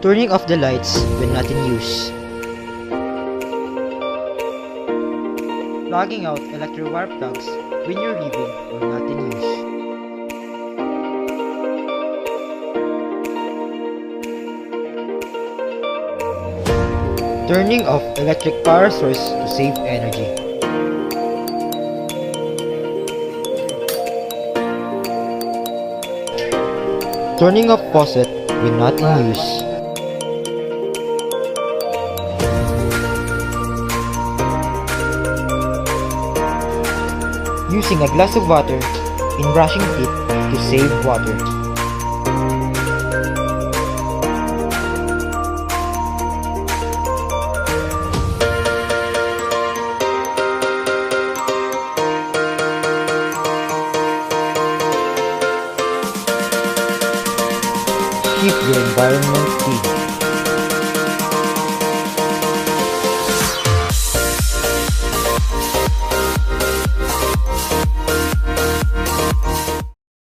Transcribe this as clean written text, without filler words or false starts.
Turning off the lights when not in use. Plugging out electric wire plugs when you're leaving or not in use. Turning off electric power source to save energy. Turning off faucet when not in use. Using a glass of water in brushing teeth to save water. Keep the environment clean.